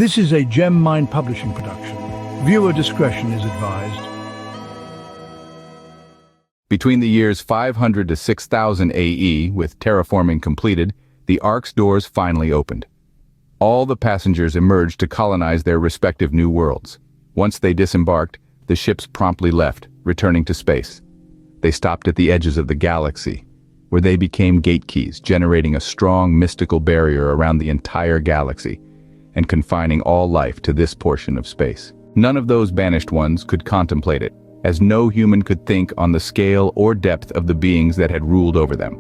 This is a Gem Mind Publishing production. Viewer discretion is advised. Between the years 500 to 6000 AE, with terraforming completed, the Arks doors finally opened. All the passengers emerged to colonize their respective new worlds. Once they disembarked, the ships promptly left, returning to space. They stopped at the edges of the galaxy, where they became gatekeys, generating a strong mystical barrier around the entire galaxy and confining all life to this portion of space. None of those banished ones could contemplate it, as no human could think on the scale or depth of the beings that had ruled over them.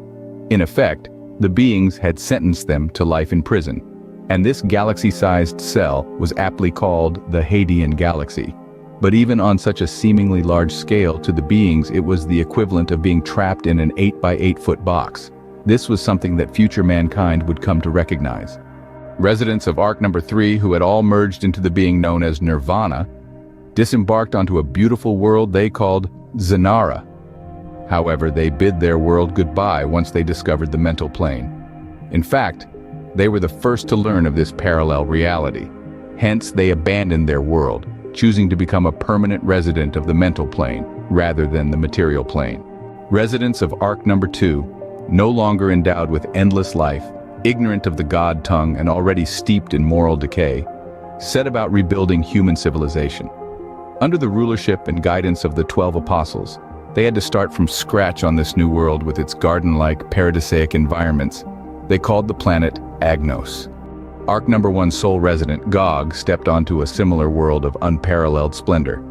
In effect, the beings had sentenced them to life in prison, and this galaxy-sized cell was aptly called the Hadean galaxy. But even on such a seemingly large scale, to the beings it was the equivalent of being trapped in an 8 by 8 foot box. This was something that future mankind would come to recognize. Residents of Ark number 3, who had all merged into the being known as Nirvana, disembarked onto a beautiful world they called Zanara. However, they bid their world goodbye once they discovered the mental plane. In fact, they were the first to learn of this parallel reality. Hence, they abandoned their world, choosing to become a permanent resident of the mental plane rather than the material plane. Residents of Ark number 2, no longer endowed with endless life, ignorant of the god tongue and already steeped in moral decay, set about rebuilding human civilization. Under the rulership and guidance of the 12 apostles, they had to start from scratch on this new world with its garden-like paradisaic environments. They called the planet Agnos. Ark number 1 sole resident, Gog, stepped onto a similar world of unparalleled splendor.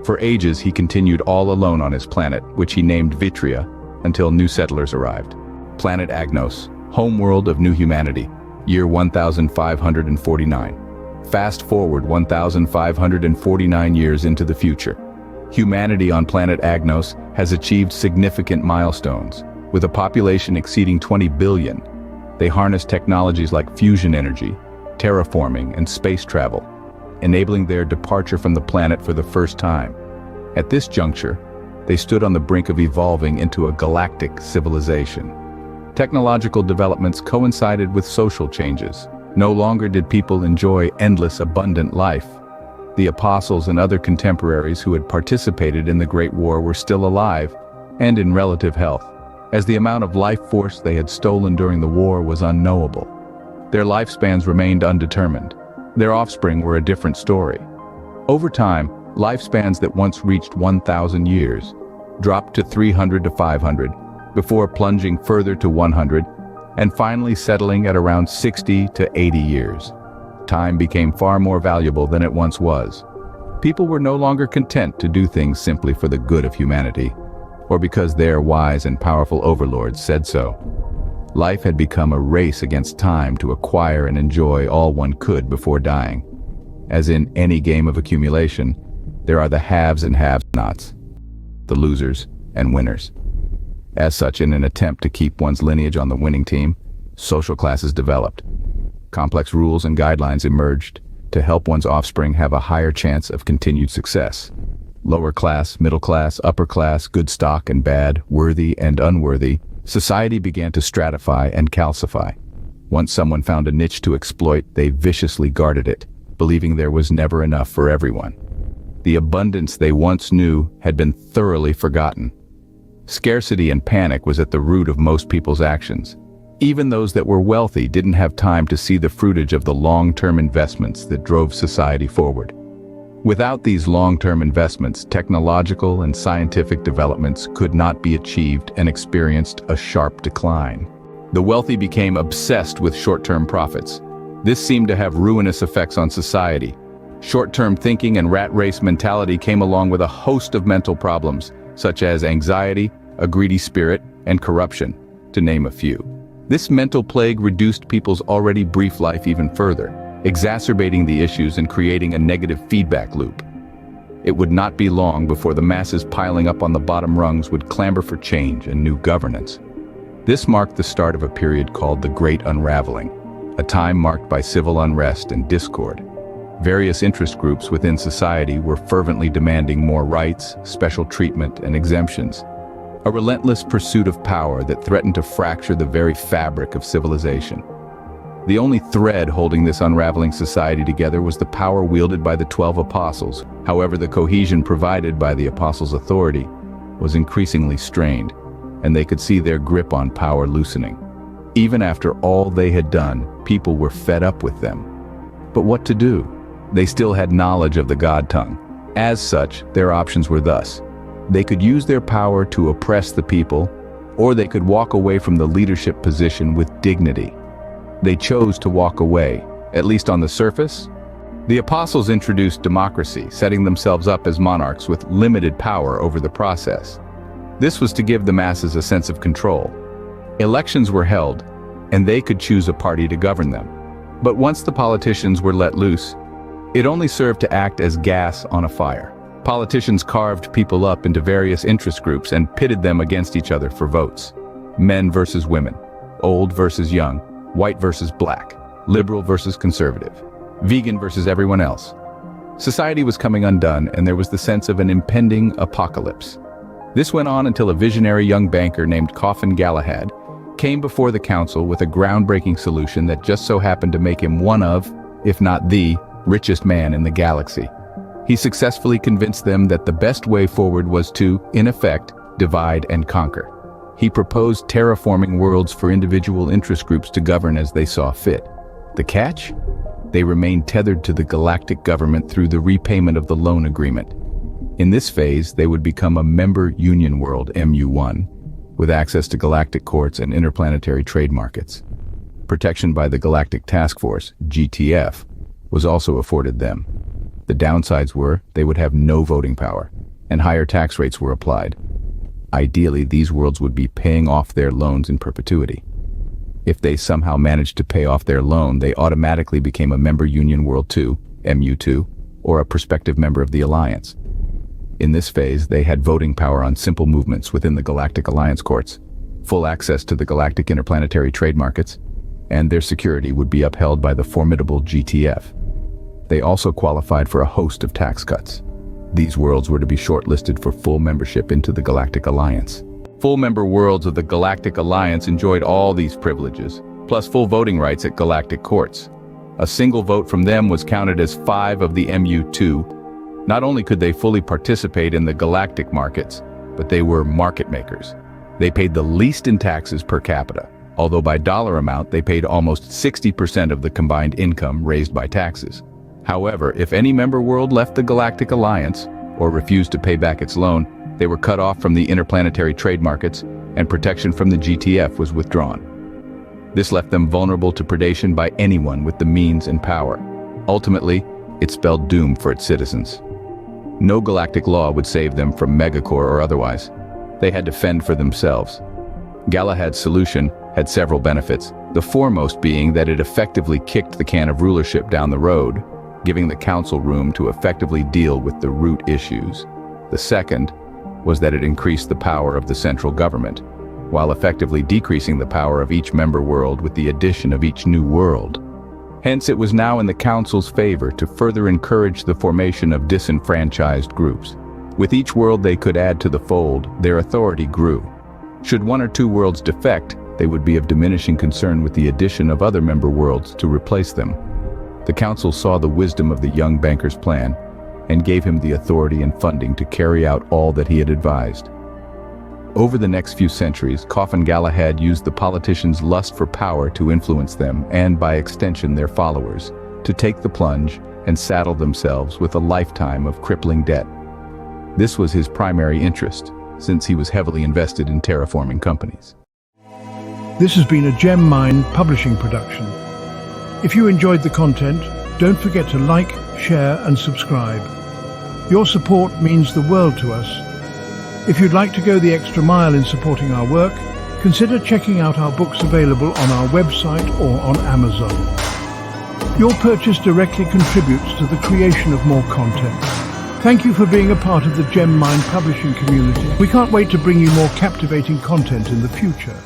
For ages he continued all alone on his planet, which he named Vitria, until new settlers arrived. Planet Agnos, homeworld of new humanity, year 1549. Fast forward 1549 years into the future. Humanity on planet Agnos has achieved significant milestones. With a population exceeding 20 billion, they harness technologies like fusion energy, terraforming, and space travel, enabling their departure from the planet for the first time. At this juncture, they stood on the brink of evolving into a galactic civilization. Technological developments coincided with social changes. No longer did people enjoy endless, abundant life. The apostles and other contemporaries who had participated in the Great War were still alive and in relative health, as the amount of life force they had stolen during the war was unknowable. Their lifespans remained undetermined. Their offspring were a different story. Over time, lifespans that once reached 1,000 years dropped to 300 to 500, before plunging further to 100, and finally settling at around 60 to 80 years. Time became far more valuable than it once was. People were no longer content to do things simply for the good of humanity, or because their wise and powerful overlords said so. Life had become a race against time to acquire and enjoy all one could before dying. As in any game of accumulation, there are the haves and have-nots, the losers and winners. As such, in an attempt to keep one's lineage on the winning team, social classes developed. Complex rules and guidelines emerged to help one's offspring have a higher chance of continued success. Lower class, middle class, upper class, good stock and bad, worthy and unworthy, society began to stratify and calcify. Once someone found a niche to exploit, they viciously guarded it, believing there was never enough for everyone. The abundance they once knew had been thoroughly forgotten. Scarcity and panic was at the root of most people's actions. Even those that were wealthy didn't have time to see the fruitage of the long-term investments that drove society forward. Without these long-term investments, technological and scientific developments could not be achieved and experienced a sharp decline. The wealthy became obsessed with short-term profits. This seemed to have ruinous effects on society. Short-term thinking and rat race mentality came along with a host of mental problems, such as anxiety, a greedy spirit, and corruption, to name a few. This mental plague reduced people's already brief life even further, exacerbating the issues and creating a negative feedback loop. It would not be long before the masses piling up on the bottom rungs would clamor for change and new governance. This marked the start of a period called the Great Unraveling, a time marked by civil unrest and discord. Various interest groups within society were fervently demanding more rights, special treatment, and exemptions. A relentless pursuit of power that threatened to fracture the very fabric of civilization. The only thread holding this unraveling society together was the power wielded by the 12 apostles. However, the cohesion provided by the apostles' authority was increasingly strained, and they could see their grip on power loosening. Even after all they had done, people were fed up with them. But what to do? They still had knowledge of the God tongue. As such, their options were thus. They could use their power to oppress the people, or they could walk away from the leadership position with dignity. They chose to walk away, at least on the surface. The apostles introduced democracy, setting themselves up as monarchs with limited power over the process. This was to give the masses a sense of control. Elections were held, and they could choose a party to govern them. But once the politicians were let loose, it only served to act as gas on a fire. Politicians carved people up into various interest groups and pitted them against each other for votes. Men versus women, old versus young, white versus black, liberal versus conservative, vegan versus everyone else. Society was coming undone, and there was the sense of an impending apocalypse. This went on until a visionary young banker named Coffin Galahad came before the council with a groundbreaking solution that just so happened to make him one of, if not the, richest man in the galaxy. He successfully convinced them that the best way forward was to, in effect, divide and conquer. He proposed terraforming worlds for individual interest groups to govern as they saw fit. The catch? They remained tethered to the galactic government through the repayment of the loan agreement. In this phase, they would become a member union world, MU1, with access to galactic courts and interplanetary trade markets. Protection by the Galactic Task Force, GTF, was also afforded them. The downsides were they would have no voting power, and higher tax rates were applied. Ideally, these worlds would be paying off their loans in perpetuity. If they somehow managed to pay off their loan, they automatically became a member Union World 2, MU2, or a prospective member of the Alliance. In this phase, they had voting power on simple movements within the Galactic Alliance courts, full access to the galactic interplanetary trade markets, and their security would be upheld by the formidable GTF. They also qualified for a host of tax cuts. These worlds were to be shortlisted for full membership into the Galactic Alliance. Full member worlds of the Galactic Alliance enjoyed all these privileges, plus full voting rights at galactic courts. A single vote from them was counted as 5 of the MU2. Not only could they fully participate in the galactic markets, but they were market makers. They paid the least in taxes per capita, although by dollar amount they paid almost 60% of the combined income raised by taxes. However, if any member world left the Galactic Alliance, or refused to pay back its loan, they were cut off from the interplanetary trade markets, and protection from the GTF was withdrawn. This left them vulnerable to predation by anyone with the means and power. Ultimately, it spelled doom for its citizens. No galactic law would save them from megacore or otherwise. They had to fend for themselves. Galahad's solution had several benefits, the foremost being that it effectively kicked the can of rulership down the road, giving the council room to effectively deal with the root issues. The second was that it increased the power of the central government, while effectively decreasing the power of each member world with the addition of each new world. Hence, it was now in the council's favor to further encourage the formation of disenfranchised groups. With each world they could add to the fold, their authority grew. Should 1 or 2 worlds defect, they would be of diminishing concern with the addition of other member worlds to replace them. The council saw the wisdom of the young banker's plan and gave him the authority and funding to carry out all that he had advised. Over the next few centuries, Coffin Galahad used the politicians' lust for power to influence them, and by extension their followers, to take the plunge and saddle themselves with a lifetime of crippling debt. This was his primary interest, since he was heavily invested in terraforming companies. This has been a Gem Mine publishing production. If you enjoyed the content, don't forget to like, share and subscribe. Your support means the world to us. If you'd like to go the extra mile in supporting our work, consider checking out our books available on our website or on Amazon. Your purchase directly contributes to the creation of more content. Thank you for being a part of the Gem Mine publishing community. We can't wait to bring you more captivating content in the future.